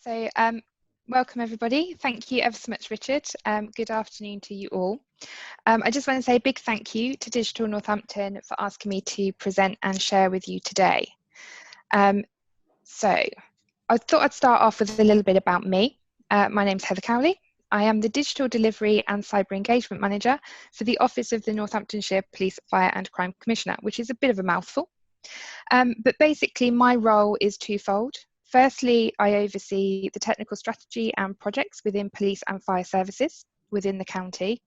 So welcome everybody. Thank you ever so much, Richard. Good afternoon to you all. I just want to say a big thank you to Digital Northampton for asking me to present and share with you today. So I thought I'd start off with a little bit about me. My name's Heather Cowley. I am the Digital Delivery and Cyber Engagement Manager for the Office of the Northamptonshire Police, Fire and Crime Commissioner, which is a bit of a mouthful. But basically my role is twofold. Firstly, I oversee the technical strategy and projects within police and fire services within the county.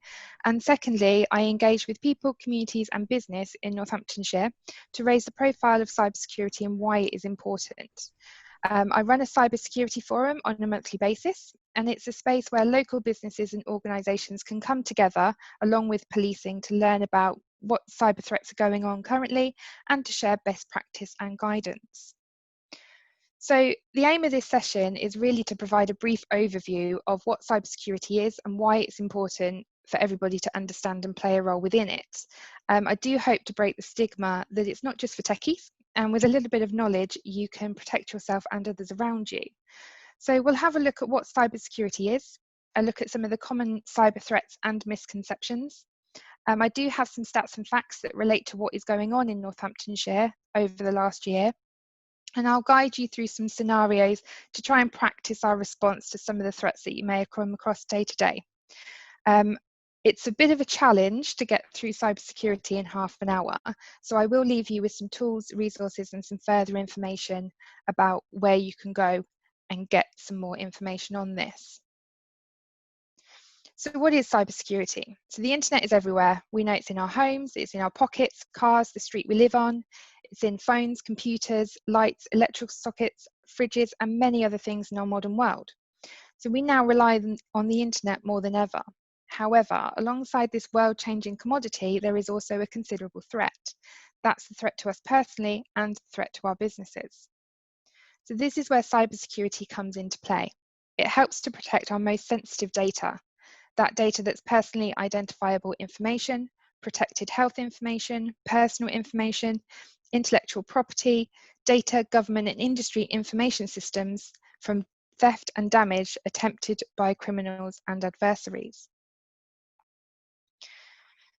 And secondly, I engage with people, communities and business in Northamptonshire to raise the profile of cybersecurity and why it is important. I run a cybersecurity forum on a monthly basis, and it's a space where local businesses and organisations can come together along with policing to learn about what cyber threats are going on currently and to share best practice and guidance. So the aim of this session is really to provide a brief overview of what cybersecurity is and why it's important for everybody to understand and play a role within it. I do hope to break the stigma that it's not just for techies, and with a little bit of knowledge, you can protect yourself and others around you. So we'll have a look at what cybersecurity is, a look at some of the common cyber threats and misconceptions. I do have some stats and facts that relate to what is going on in Northamptonshire over the last year. And I'll guide you through some scenarios to try and practice our response to some of the threats that you may have come across day to day. It's a bit of a challenge to get through cybersecurity in half an hour, so I will leave you with some tools, resources and some further information about where you can go and get some more information on this. So what is cybersecurity? So the internet is everywhere. We know it's in our homes, it's in our pockets, cars, the street we live on. It's in phones, computers, lights, electrical sockets, fridges, and many other things in our modern world. So we now rely on the internet more than ever. However, alongside this world-changing commodity, there is also a considerable threat. That's the threat to us personally and the threat to our businesses. So this is where cybersecurity comes into play. It helps to protect our most sensitive data, that data that's personally identifiable information, protected health information, personal information, intellectual property, data, government and industry information systems from theft and damage attempted by criminals and adversaries.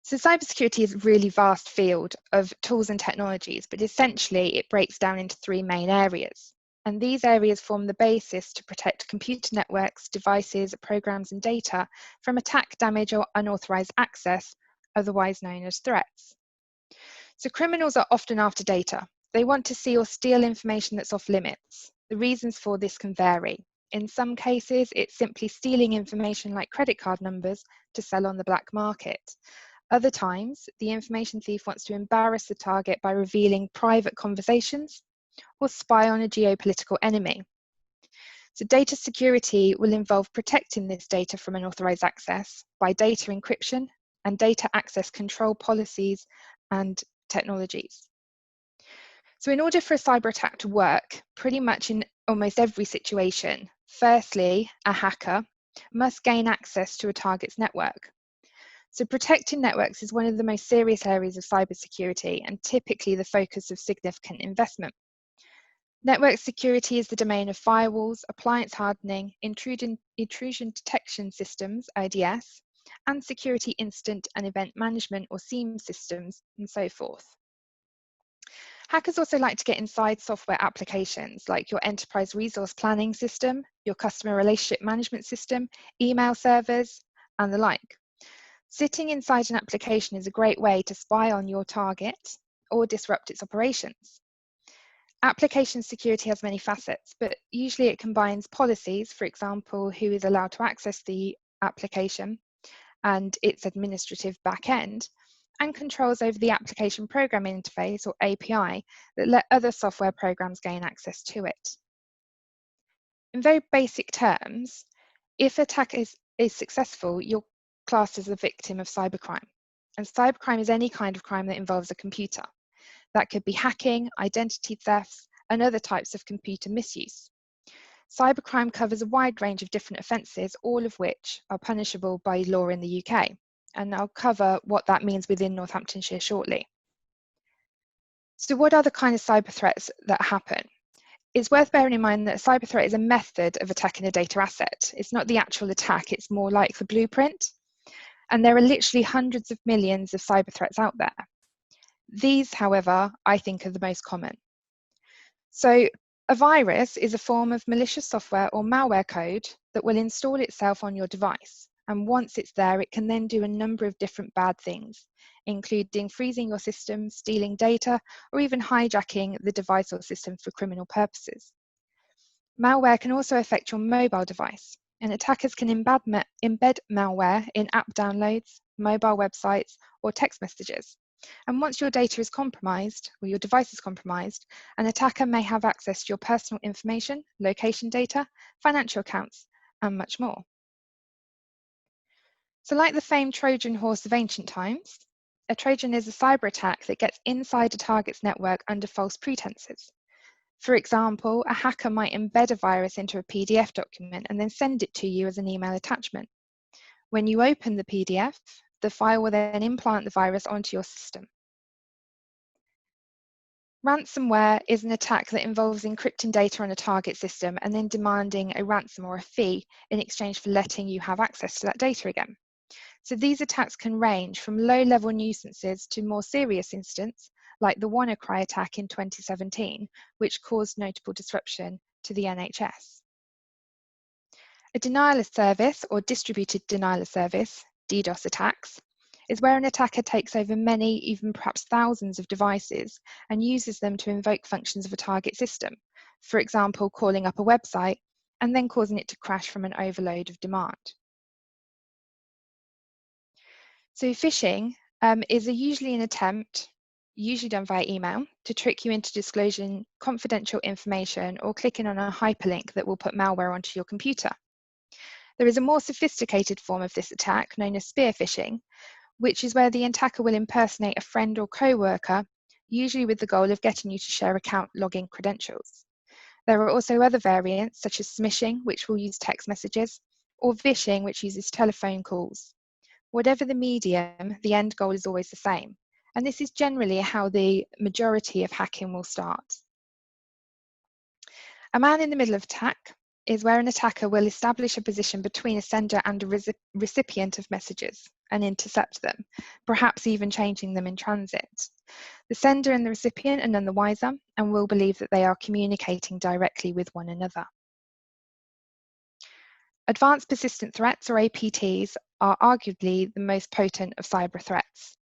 So cybersecurity is a really vast field of tools and technologies, but essentially it breaks down into three main areas. And these areas form the basis to protect computer networks, devices, programs and data from attack, damage or unauthorized access, otherwise known as threats. So criminals are often after data. They want to see or steal information that's off limits. The reasons for this can vary. In some cases, it's simply stealing information like credit card numbers to sell on the black market. Other times, the information thief wants to embarrass the target by revealing private conversations or spy on a geopolitical enemy. So data security will involve protecting this data from unauthorized access by data encryption and data access control policies and technologies. So in order for a cyber attack to work, pretty much in almost every situation, firstly, a hacker must gain access to a target's network. So protecting networks is one of the most serious areas of cybersecurity and typically the focus of significant investment. Network security is the domain of firewalls, appliance hardening, intrusion detection systems, IDS, and security incident and event management or SIEM systems, and so forth. Hackers also like to get inside software applications like your enterprise resource planning system, your customer relationship management system, email servers, and the like. Sitting inside an application is a great way to spy on your target or disrupt its operations. Application security has many facets, but usually it combines policies, for example, who is allowed to access the application and its administrative back-end, and controls over the application programming interface or API that let other software programs gain access to it. In very basic terms, if attack is successful, you're classed as a victim of cybercrime. And cybercrime is any kind of crime that involves a computer. That could be hacking, identity thefts, and other types of computer misuse. Cybercrime covers a wide range of different offences, all of which are punishable by law in the UK. And I'll cover what that means within Northamptonshire shortly. So what are the kind of cyber threats that happen? It's worth bearing in mind that a cyber threat is a method of attacking a data asset. It's not the actual attack, it's more like the blueprint. And there are literally hundreds of millions of cyber threats out there. These, however, I think are the most common. So a virus is a form of malicious software or malware code that will install itself on your device. And once it's there, it can then do a number of different bad things, including freezing your system, stealing data, or even hijacking the device or system for criminal purposes. Malware can also affect your mobile device, and attackers can embed malware in app downloads, mobile websites, or text messages. And once your data is compromised, or your device is compromised, an attacker may have access to your personal information, location data, financial accounts, and much more. So like the famed Trojan horse of ancient times, a Trojan is a cyber attack that gets inside a target's network under false pretenses. For example, a hacker might embed a virus into a PDF document and then send it to you as an email attachment. When you open the PDF, the file will then implant the virus onto your system. Ransomware is an attack that involves encrypting data on a target system and then demanding a ransom or a fee in exchange for letting you have access to that data again. So these attacks can range from low-level nuisances to more serious incidents, like the WannaCry attack in 2017, which caused notable disruption to the NHS. A denial of service or distributed denial of service, DDoS attacks, is where an attacker takes over many, even perhaps thousands of devices and uses them to invoke functions of a target system, for example, calling up a website and then causing it to crash from an overload of demand. So phishing is usually an attempt, usually done via email, to trick you into disclosing confidential information or clicking on a hyperlink that will put malware onto your computer. There is a more sophisticated form of this attack known as spear phishing, which is where the attacker will impersonate a friend or co-worker, usually with the goal of getting you to share account login credentials. There are also other variants such as smishing, which will use text messages, or vishing, which uses telephone calls. Whatever the medium, the end goal is always the same. And this is generally how the majority of hacking will start. A man in the middle of attack is where an attacker will establish a position between a sender and a recipient of messages and intercept them, perhaps even changing them in transit. The sender and the recipient are none the wiser and will believe that they are communicating directly with one another. Advanced persistent threats, or APTs, are arguably the most potent of cyber threats.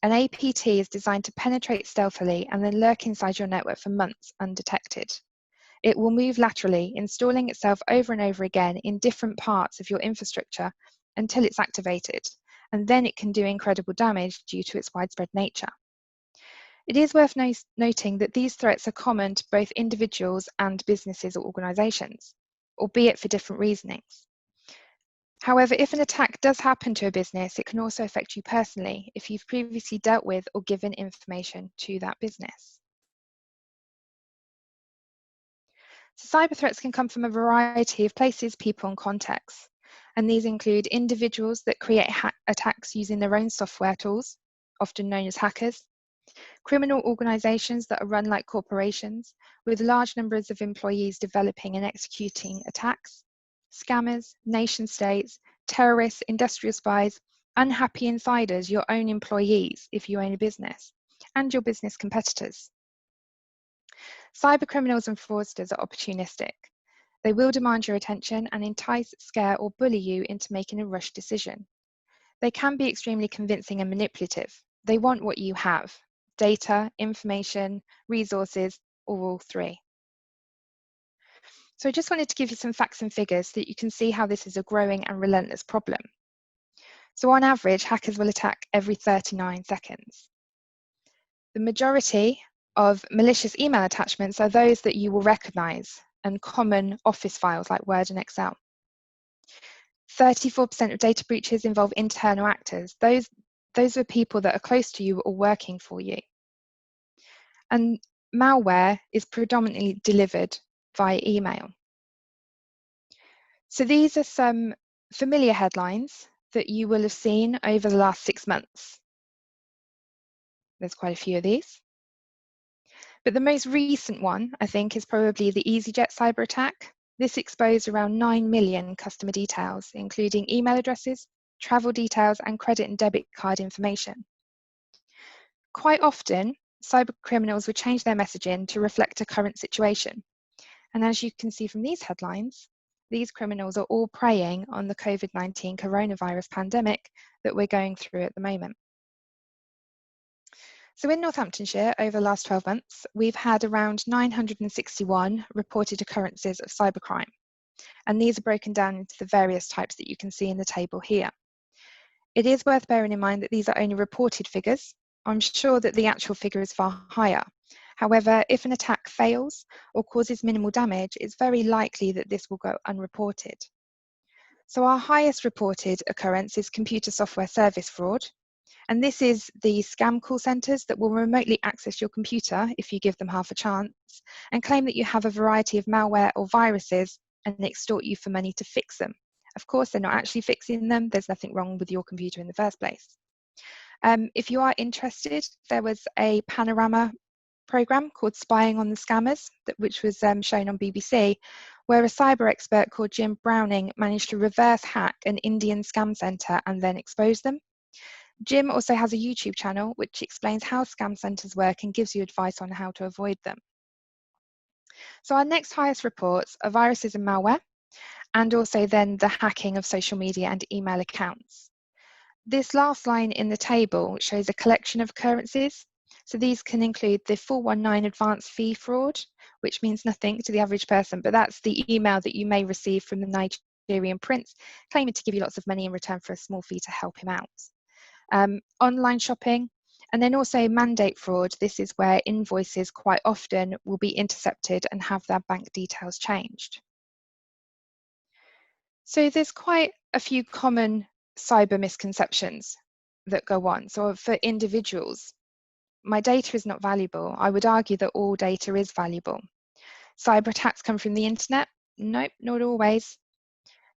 An APT is designed to penetrate stealthily and then lurk inside your network for months undetected. It will move laterally, installing itself over and over again in different parts of your infrastructure until it's activated, and then it can do incredible damage due to its widespread nature. It is worth noting that these threats are common to both individuals and businesses or organisations, albeit for different reasonings. However, if an attack does happen to a business, it can also affect you personally if you've previously dealt with or given information to that business. So cyber threats can come from a variety of places, people, and contexts. And these include individuals that create attacks using their own software tools, often known as hackers, criminal organisations that are run like corporations, with large numbers of employees developing and executing attacks, scammers, nation states, terrorists, industrial spies, unhappy insiders, your own employees if you own a business, and your business competitors. Cyber criminals and fraudsters are opportunistic. They will demand your attention and entice, scare, or bully you into making a rushed decision. They can be extremely convincing and manipulative. They want what you have: data, information, resources, or all three. So I just wanted to give you some facts and figures so that you can see how this is a growing and relentless problem. So on average, hackers will attack every 39 seconds. The majority of malicious email attachments are those that you will recognise, and common office files like Word and Excel. 34% of data breaches involve internal actors. Those are people that are close to you or working for you. And malware is predominantly delivered via email. So these are some familiar headlines that you will have seen over the last 6 months. There's quite a few of these. But the most recent one, I think, is probably the EasyJet cyber attack. This exposed around 9 million customer details, including email addresses, travel details, and credit and debit card information. Quite often, cyber criminals would change their messaging to reflect a current situation. And as you can see from these headlines, these criminals are all preying on the COVID-19 coronavirus pandemic that we're going through at the moment. So in Northamptonshire, over the last 12 months, we've had around 961 reported occurrences of cybercrime. And these are broken down into the various types that you can see in the table here. It is worth bearing in mind that these are only reported figures. I'm sure that the actual figure is far higher. However, if an attack fails or causes minimal damage, it's very likely that this will go unreported. So our highest reported occurrence is computer software service fraud. And this is the scam call centres that will remotely access your computer if you give them half a chance and claim that you have a variety of malware or viruses and extort you for money to fix them. Of course, they're not actually fixing them. There's nothing wrong with your computer in the first place. If you are interested, there was a Panorama programme called Spying on the Scammers, which was shown on BBC, where a cyber expert called Jim Browning managed to reverse hack an Indian scam centre and then expose them. Jim also has a YouTube channel which explains how scam centres work and gives you advice on how to avoid them. So our next highest reports are viruses and malware, and also then the hacking of social media and email accounts. This last line in the table shows a collection of occurrences. So these can include the 419 advance fee fraud, which means nothing to the average person, but that's the email that you may receive from the Nigerian prince claiming to give you lots of money in return for a small fee to help him out. Online shopping, and then also mandate fraud. This is where invoices quite often will be intercepted and have their bank details changed. So there's quite a few common cyber misconceptions that go on. So for individuals, my data is not valuable. I would argue that all data is valuable. Cyber attacks come from the internet? Nope, not always.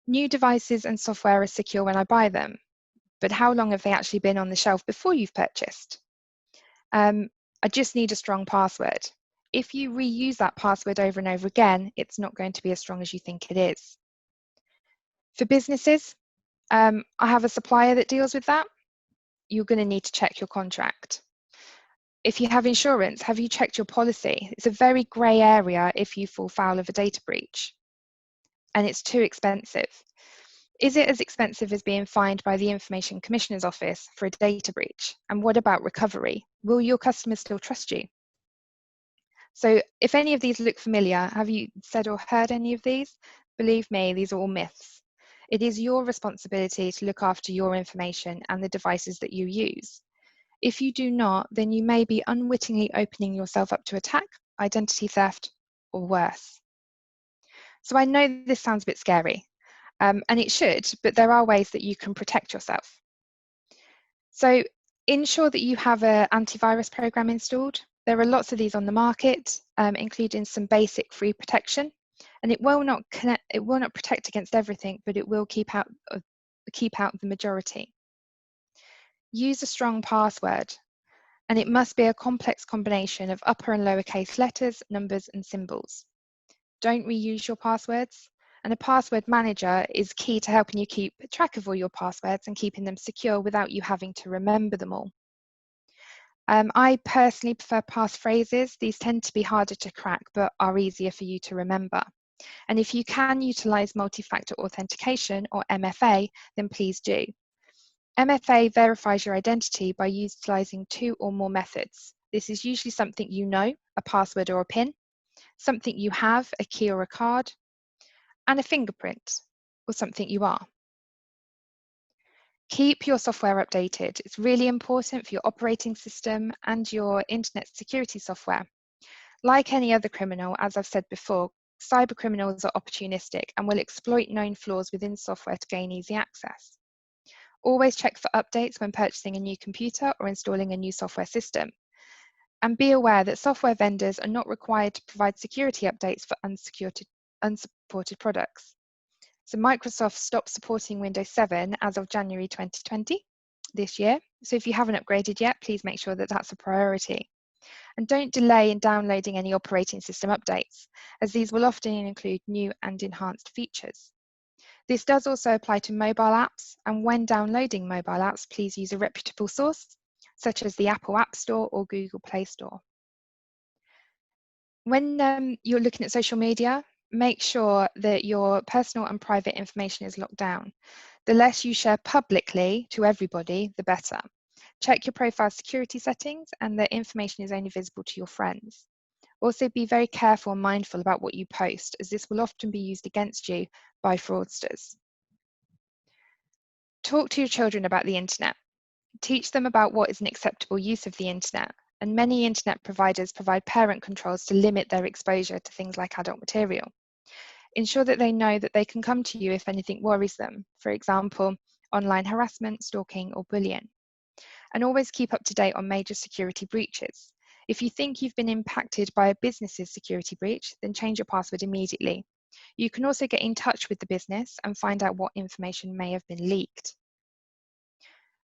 New devices and software are secure when I buy them. But how long have they actually been on the shelf before you've purchased? I just need a strong password. If you reuse that password over and over again, it's not going to be as strong as you think it is. For businesses, I have a supplier that deals with that. You're going to need to check your contract. If you have insurance, have you checked your policy? It's a very grey area if you fall foul of a data breach, and it's too expensive. Is it as expensive as being fined by the Information Commissioner's Office for a data breach? And what about recovery? Will your customers still trust you? So if any of these look familiar, have you said or heard any of these? Believe me, these are all myths. It is your responsibility to look after your information and the devices that you use. If you do not, then you may be unwittingly opening yourself up to attack, identity theft, or worse. So I know this sounds a bit scary. And it should, but there are ways that you can protect yourself. So ensure that you have an antivirus program installed. There are lots of these on the market, including some basic free protection. And it will not protect against everything, but it will keep out the majority. Use a strong password, and it must be a complex combination of upper and lowercase letters, numbers, and symbols. Don't reuse your passwords. And a password manager is key to helping you keep track of all your passwords and keeping them secure without you having to remember them all. I personally prefer passphrases. These tend to be harder to crack, but are easier for you to remember. And if you can utilize multi-factor authentication, or MFA, then please do. MFA verifies your identity by utilizing 2 or more methods. This is usually something you know, a password or a PIN, something you have, a key or a card, and a fingerprint, or something you are. Keep your software updated. It's really important for your operating system and your internet security software. Like any other criminal, as I've said before, cyber criminals are opportunistic and will exploit known flaws within software to gain easy access. Always check for updates when purchasing a new computer or installing a new software system. And be aware that software vendors are not required to provide security updates for unsupported products. So Microsoft stopped supporting Windows 7 as of January 2020 this year. So if you haven't upgraded yet, please make sure that that's a priority. And don't delay in downloading any operating system updates, as these will often include new and enhanced features. This does also apply to mobile apps, and when downloading mobile apps, please use a reputable source, such as the Apple App Store or Google Play Store. When you're looking at social media, make sure that your personal and private information is locked down. The less you share publicly to everybody, the better. Check your profile security settings and the information is only visible to your friends. Also, be very careful and mindful about what you post, as this will often be used against you by fraudsters. Talk to your children about the internet. Teach them about what is an acceptable use of the internet, and many internet providers provide parent controls to limit their exposure to things like adult material. Ensure that they know that they can come to you if anything worries them, for example, online harassment, stalking, or bullying. And always keep up to date on major security breaches. If you think you've been impacted by a business's security breach, then change your password immediately. You can also get in touch with the business and find out what information may have been leaked.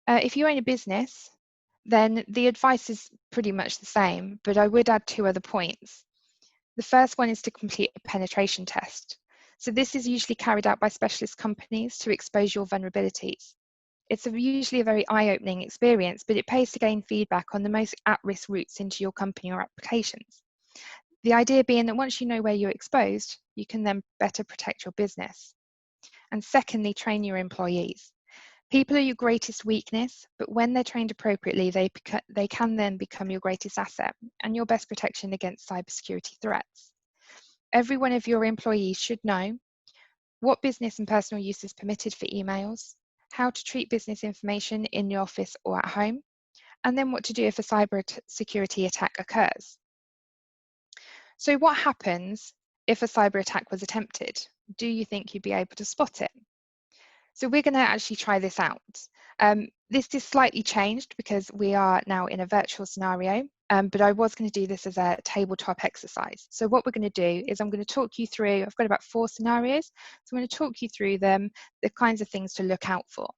If you own a business, then the advice is pretty much the same, but I would add 2 other points. The first one is to complete a penetration test. So this is usually carried out by specialist companies to expose your vulnerabilities. It's usually a very eye-opening experience, but it pays to gain feedback on the most at-risk routes into your company or applications. The idea being that once you know where you're exposed, you can then better protect your business. And secondly, train your employees. People are your greatest weakness, but when they're trained appropriately, they can then become your greatest asset and your best protection against cybersecurity threats. Every one of your employees should know what business and personal use is permitted for emails, how to treat business information in the office or at home, and then what to do if a cybersecurity attack occurs. So what happens if a cyber attack was attempted? Do you think you'd be able to spot it? So we're going to actually try this out. This is slightly changed because we are now in a virtual scenario, but I was going to do this as a tabletop exercise. So what we're going to do is I'm going to talk you through, I've got about 4 scenarios, so I'm going to talk you through them, the kinds of things to look out for.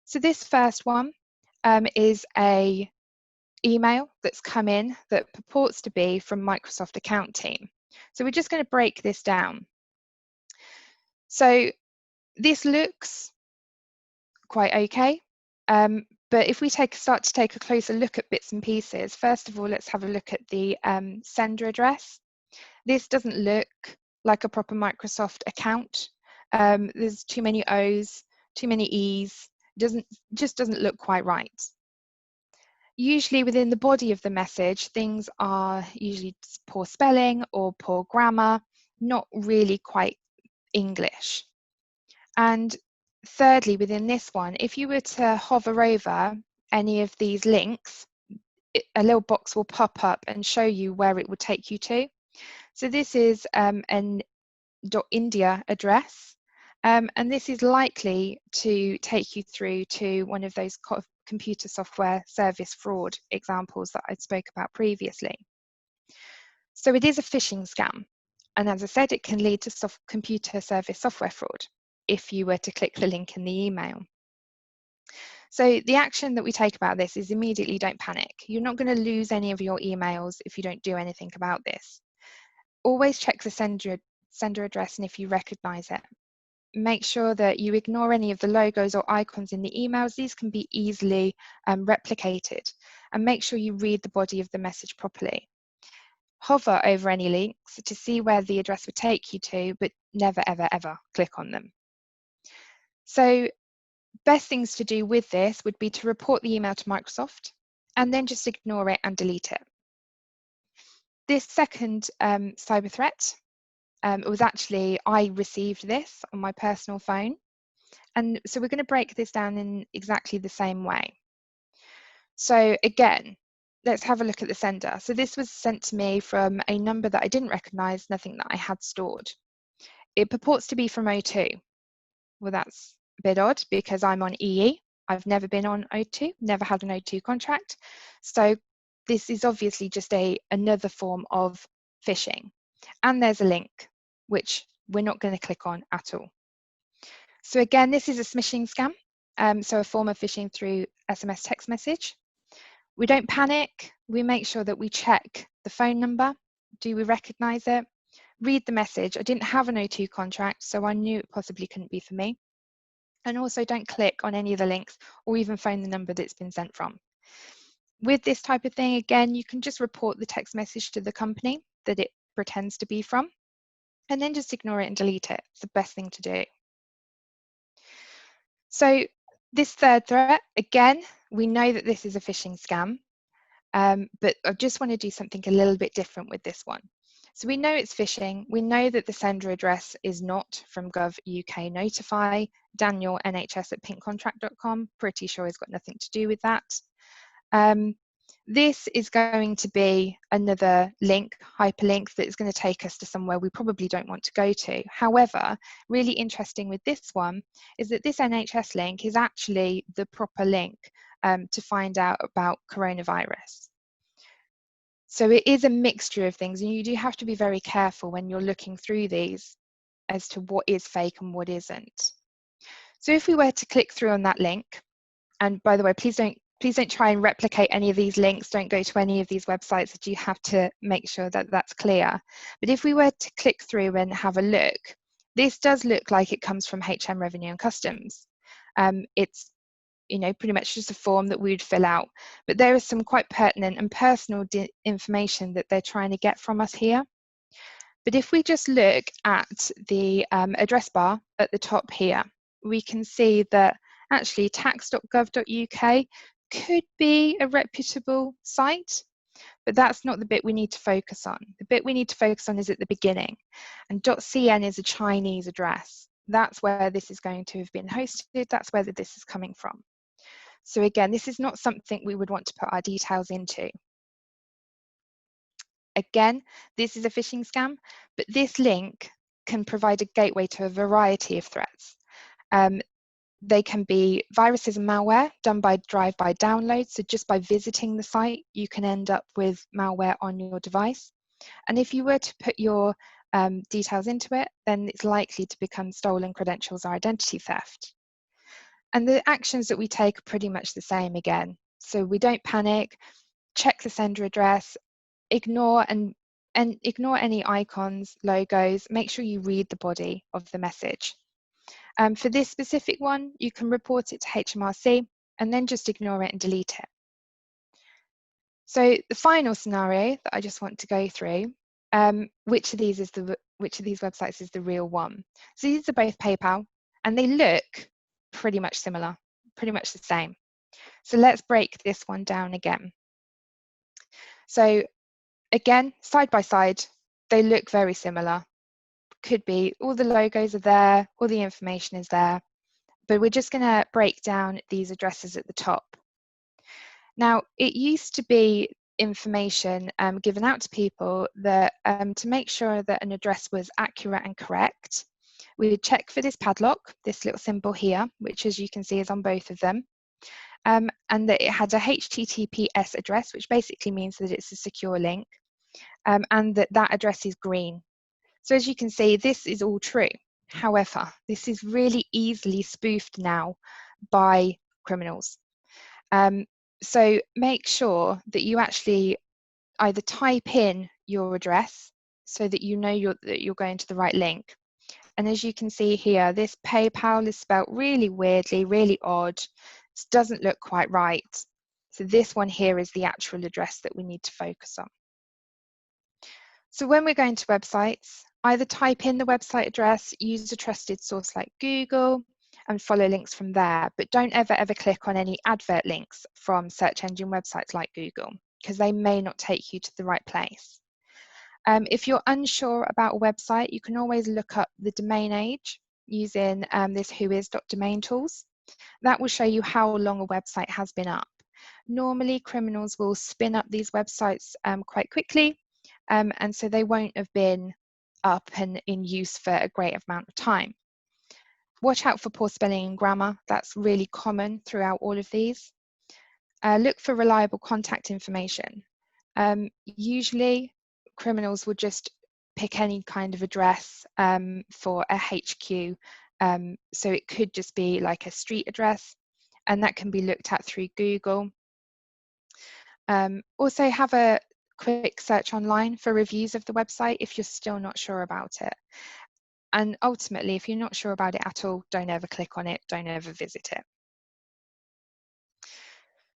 So this first one is a email that's come in that purports to be from Microsoft account team. So we're just going to break this down. So this looks quite okay, but if we start to take a closer look at bits and pieces, first of all, let's have a look at the sender address. This doesn't look like a proper Microsoft account. There's too many O's, too many E's, just doesn't look quite right. Usually within the body of the message, things are usually poor spelling or poor grammar, not really quite English. And thirdly, within this one, if you were to hover over any of these links, a little box will pop up and show you where it would take you to. So this is an .india address, and this is likely to take you through to one of those computer software service fraud examples that I spoke about previously. So it is a phishing scam, and as I said, it can lead to computer service software fraud if you were to click the link in the email. So the action that we take about this is immediately don't panic. You're not going to lose any of your emails if you don't do anything about this. Always check the sender address, and if you recognize it, make sure that you ignore any of the logos or icons in the emails. These can be easily replicated, and make sure you read the body of the message properly. Hover over any links to see where the address would take you to, but never, ever, ever click on them. So best things to do with this would be to report the email to Microsoft and then just ignore it and delete it. This second cyber threat, it was actually, I received this on my personal phone. And so we're going to break this down in exactly the same way. So again, let's have a look at the sender. So this was sent to me from a number that I didn't recognize, nothing that I had stored. It purports to be from O2. Well, that's a bit odd because I'm on EE. I've never been on O2, never had an O2 contract. So this is obviously just another form of phishing. And there's a link, which we're not going to click on at all. So again, this is a smishing scam. So a form of phishing through SMS text message. We don't panic. We make sure that we check the phone number. Do we recognise it? Read the message. I didn't have an O2 contract, so I knew it possibly couldn't be for me. And also don't click on any of the links or even phone the number that's been sent from. With this type of thing, again, you can just report the text message to the company that it pretends to be from, and then just ignore it and delete it. It's the best thing to do. So this third threat, again, we know that this is a phishing scam, but I just want to do something a little bit different with this one. So we know it's phishing. We know that the sender address is not from Gov UK Notify, Daniel NHS at pinkcontract.com. Pretty sure it's got nothing to do with that. This is going to be another link, hyperlink, that is going to take us to somewhere we probably don't want to go to. However, really interesting with this one is that this NHS link is actually the proper link to find out about coronavirus. So it is a mixture of things, and you do have to be very careful when you're looking through these as to what is fake and what isn't. So if we were to click through on that link, and by the way, please don't try and replicate any of these links. Don't go to any of these websites. That you have to make sure that that's clear. But if we were to click through and have a look, this does look like it comes from HM Revenue and Customs. It's pretty much just a form that we would fill out. But there is some quite pertinent and personal information that they're trying to get from us here. But if we just look at the address bar at the top here, we can see that actually tax.gov.uk could be a reputable site, but that's not the bit we need to focus on. The bit we need to focus on is at the beginning, and .cn is a Chinese address. That's where this is going to have been hosted. That's where this is coming from. So again, this is not something we would want to put our details into. Again, this is a phishing scam, but this link can provide a gateway to a variety of threats. They can be viruses and malware done by drive-by download. So just by visiting the site, you can end up with malware on your device. And if you were to put your details into it, then it's likely to become stolen credentials or identity theft. And the actions that we take are pretty much the same again. So we don't panic, check the sender address, ignore any icons, logos, make sure you read the body of the message. For this specific one, you can report it to HMRC and then just ignore it and delete it. So the final scenario that I just want to go through, which of these websites is the real one? So these are both PayPal, and they look pretty much similar, pretty much the same. So let's break this one down again. So again, side by side, they look very similar. Could be all the logos are there, all the information is there, but we're just going to break down these addresses at the top. Now, it used to be information given out to people that to make sure that an address was accurate and correct, we would check for this padlock, this little symbol here, which as you can see is on both of them, and that it had a HTTPS address, which basically means that it's a secure link, and that address is green. So as you can see, this is all true. However, this is really easily spoofed now by criminals. So make sure that you actually either type in your address so that you know that you're going to the right link. And as you can see here, this PayPal is spelt really weirdly, really odd. This doesn't look quite right. So this one here is the actual address that we need to focus on. So when we're going to websites, either type in the website address, use a trusted source like Google, and follow links from there. But don't ever click on any advert links from search engine websites like Google, because they may not take you to the right place. If you're unsure about a website, you can always look up the domain age using this whois.domain tools. That will show you how long a website has been up. Normally, criminals will spin up these websites quite quickly, and so they won't have been up and in use for a great amount of time. Watch out for poor spelling and grammar. That's really common throughout all of these. Look for reliable contact information. Usually, criminals will just pick any kind of address for a HQ. So it could just be like a street address, and that can be looked at through Google. Also have a quick search online for reviews of the website if you're still not sure about it. And ultimately, if you're not sure about it at all, don't ever click on it, don't ever visit it.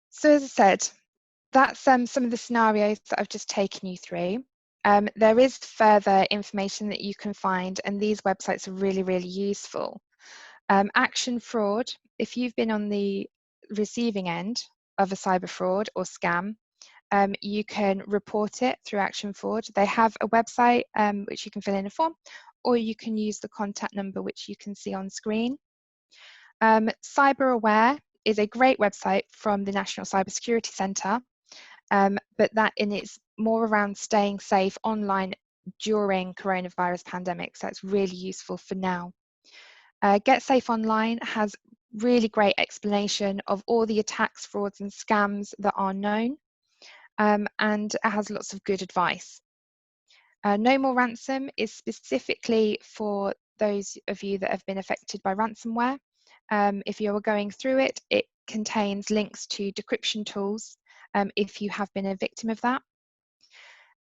So as I said, that's some of the scenarios that I've just taken you through. There is further information that you can find, and these websites are really, really useful. Action fraud, if you've been on the receiving end of a cyber fraud or scam, you can report it through Action Fraud. They have a website which you can fill in a form, or you can use the contact number which you can see on screen. Cyber Aware is a great website from the National Cybersecurity Centre, but that it's more around staying safe online during coronavirus pandemic, so it's really useful for now. Get Safe Online has really great explanation of all the attacks, frauds and scams that are known, and it has lots of good advice. No More Ransom is specifically for those of you that have been affected by ransomware. If you are going through it, it contains links to decryption tools if you have been a victim of that.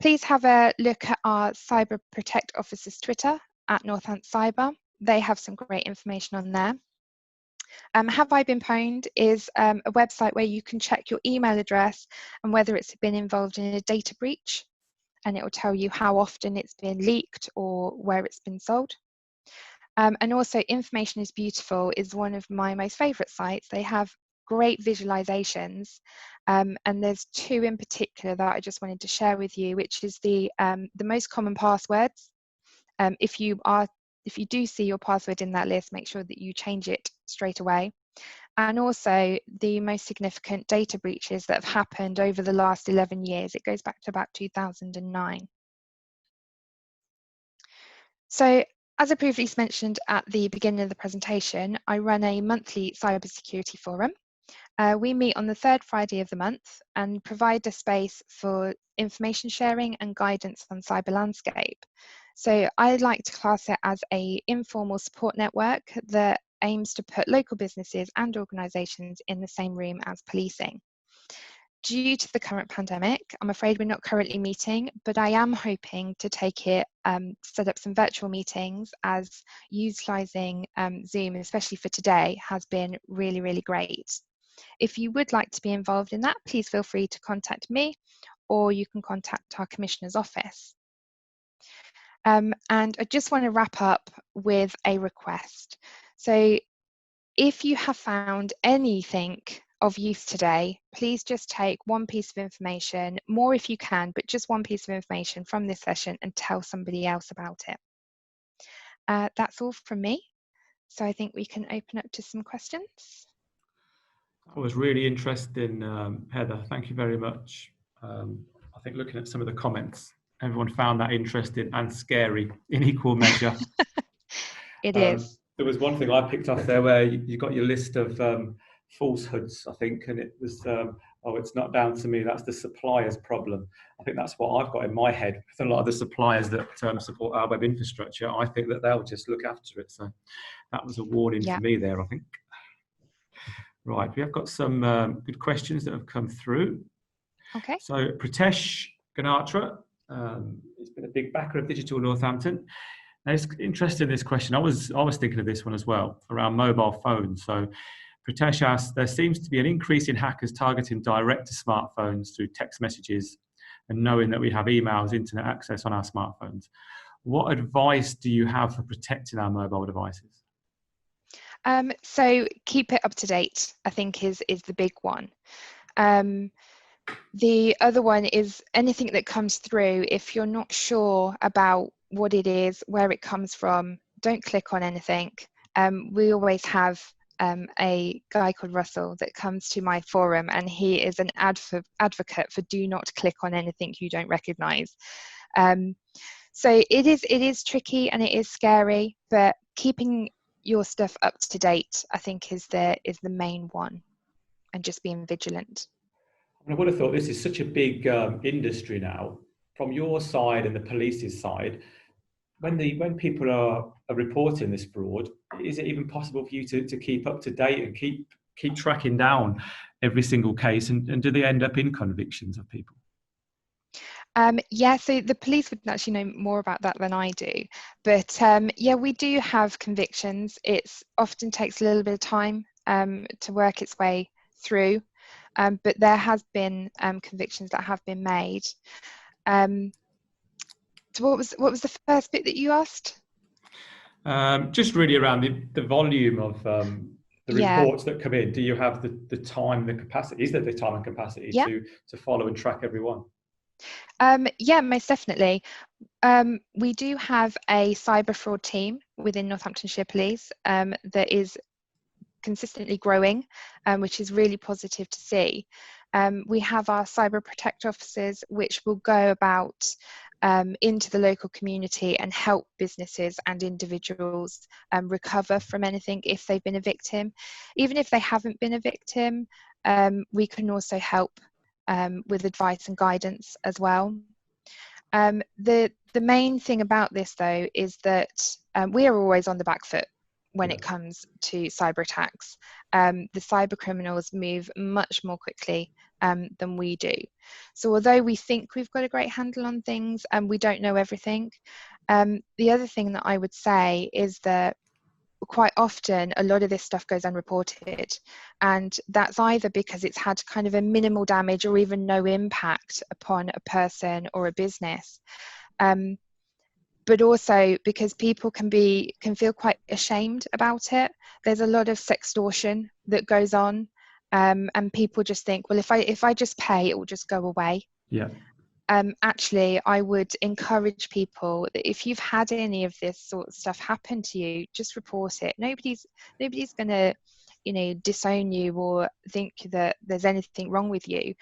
Please have a look at our Cyber Protect Office's Twitter at Northampton Cyber. They have some great information on there. Have I Been Pwned is a website where you can check your email address and whether it's been involved in a data breach, and it will tell you how often it's been leaked or where it's been sold. And also Information is Beautiful is one of my most favourite sites. They have great visualizations, and there's two in particular that I just wanted to share with you, which is the most common passwords. If you do see your password in that list, make sure that you change it straight away. And also the most significant data breaches that have happened over the last 11 years. It goes back to about 2009. So, as I previously mentioned at the beginning of the presentation, I run a monthly cybersecurity forum. We meet on the third Friday of the month and provide a space for information sharing and guidance on cyber landscape. So I like to class it as an informal support network that aims to put local businesses and organisations in the same room as policing. Due to the current pandemic, I'm afraid we're not currently meeting, but I am hoping to take it, set up some virtual meetings, as utilising Zoom, especially for today, has been really, really great. If you would like to be involved in that, please feel free to contact me, or you can contact our Commissioner's office. And I just want to wrap up with a request. So if you have found anything of use today, please just take one piece of information, more if you can, but just one piece of information from this session and tell somebody else about it. That's all from me. So I think we can open up to some questions. That was really interesting, Heather. Thank you very much. I think looking at some of the comments, everyone found that interesting and scary in equal measure. It is. There was one thing I picked up there where you got your list of falsehoods, I think, and it was, oh, it's not down to me, that's the supplier's problem. I think that's what I've got in my head. With a lot of the suppliers that support our web infrastructure, I think that they'll just look after it. So that was a warning for me there, I think. Right, we have got some good questions that have come through. Okay. So Pritesh Ganatra, he's been a big backer of Digital Northampton. Now, it's interesting, this question. I was thinking of this one as well, around mobile phones. So Pritesh asked, there seems to be an increase in hackers targeting direct to smartphones through text messages and knowing that we have emails, internet access on our smartphones. What advice do you have for protecting our mobile devices? So keep it up to date, I think is the big one. The other one is anything that comes through, if you're not sure about what it is, where it comes from, don't click on anything. We always have a guy called Russell that comes to my forum, and he is an advocate for do not click on anything you don't recognise. So it is tricky and it is scary, but keeping your stuff up to date, I think, is the main one, and just being vigilant. I would have thought this is such a big industry now. From your side and the police's side, when people are reporting this fraud, is it even possible for you to keep up to date and keep keep tracking down every single case, and do they end up in convictions of people? Yeah, so the police would actually know more about that than I do. But yeah, we do have convictions. It often takes a little bit of time to work its way through, but there has been convictions that have been made. So what was the first bit that you asked? Just really around the volume of the Yeah, reports that come in. Do you have the time, the capacity? Is there the time and capacity yeah, to follow and track everyone? yeah, most definitely. We do have a cyber fraud team within Northamptonshire Police that is consistently growing, which is really positive to see. We have our cyber protect officers, which will go about into the local community and help businesses and individuals recover from anything if they've been a victim. Even if they haven't been a victim, we can also help with advice and guidance as well. The main thing about this, though, is that we are always on the back foot when Yeah. it comes to cyber attacks. The cyber criminals move much more quickly than we do. So although we think we've got a great handle on things, we don't know everything. The other thing that I would say is that quite often a lot of this stuff goes unreported, and that's either because it's had kind of a minimal damage or even no impact upon a person or a business, but also because people can feel quite ashamed about it. There's a lot of sextortion that goes on, and people just think, well, if I just pay, it will just go away. Yeah. Actually, I would encourage people that if you've had any of this sort of stuff happen to you, just report it. Nobody's going to, disown you or think that there's anything wrong with you.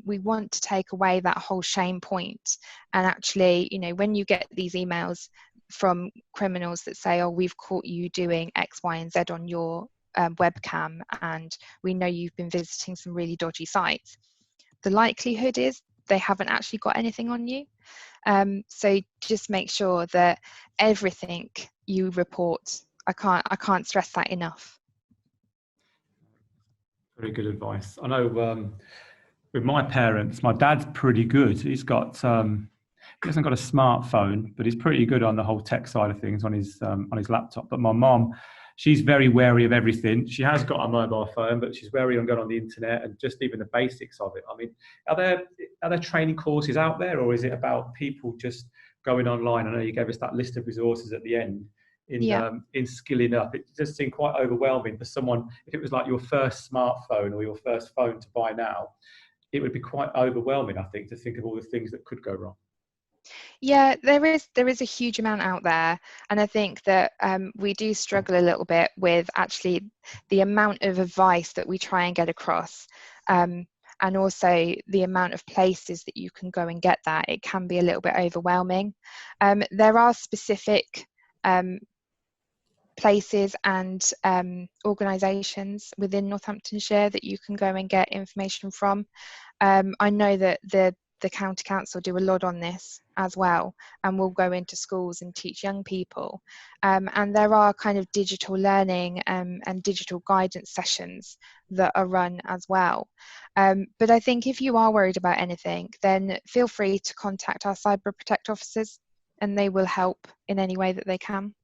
We want to take away that whole shame point. And actually, when you get these emails from criminals that say, oh, we've caught you doing X, Y, and Z on your webcam, and we know you've been visiting some really dodgy sites, the likelihood is they haven't actually got anything on you. So just make sure that everything you report, I can't stress that enough. Very good advice. I know with my parents, my dad's pretty good. He hasn't got a smartphone, but he's pretty good on the whole tech side of things on his laptop. But my mom, she's very wary of everything. She has got a mobile phone, but she's wary on going on the internet and just even the basics of it. I mean, are there training courses out there, or is it about people just going online? I know you gave us that list of resources at the end in skilling up. It just seemed quite overwhelming for someone. If it was like your first smartphone or your first phone to buy now, it would be quite overwhelming, I think, to think of all the things that could go wrong. Yeah, there is a huge amount out there, and I think that we do struggle a little bit with actually the amount of advice that we try and get across, and also the amount of places that you can go and get that. It can be a little bit overwhelming. There are specific places and organisations within Northamptonshire that you can go and get information from. I know that the county council do a lot on this as well, and will go into schools and teach young people, and there are kind of digital learning and digital guidance sessions that are run as well. But I think if you are worried about anything, then feel free to contact our cyber protect officers, and they will help in any way that they can.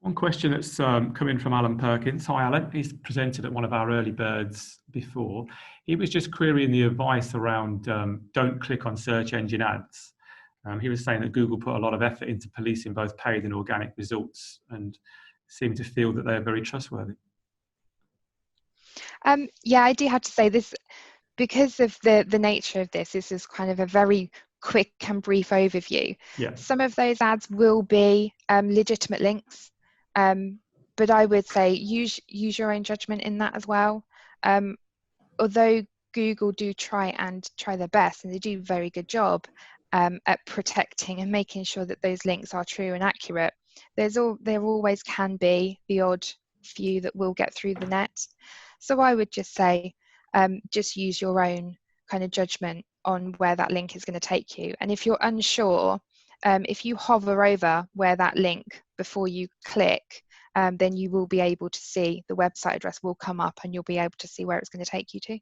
One question that's come in from Alan Perkins. Hi, Alan. He's presented at one of our early birds before. He was just querying the advice around don't click on search engine ads. He was saying that Google put a lot of effort into policing both paid and organic results and seemed to feel that they're very trustworthy. Yeah, I do have to say this, because of the nature of this is kind of a very quick and brief overview. Yeah. Some of those ads will be legitimate links, but I would say use your own judgment in that as well. Although Google do try their best, and they do a very good job at protecting and making sure that those links are true and accurate, there always can be the odd few that will get through the net. So I would just say just use your own kind of judgment on where that link is going to take you. And if you're unsure, if you hover over where that link before you click, then you will be able to see the website address will come up and you'll be able to see where it's going to take you to.